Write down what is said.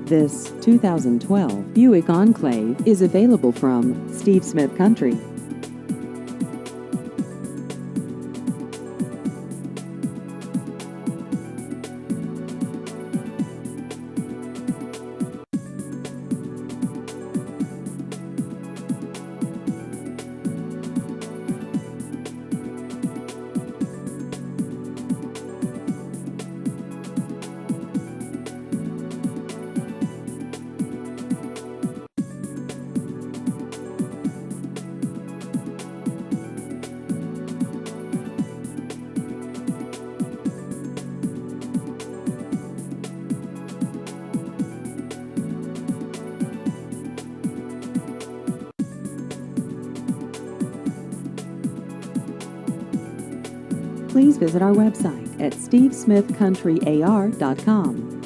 This 2012 Buick Enclave is available from Steve Smith Country. Please visit our website at stevesmithcountryar.com.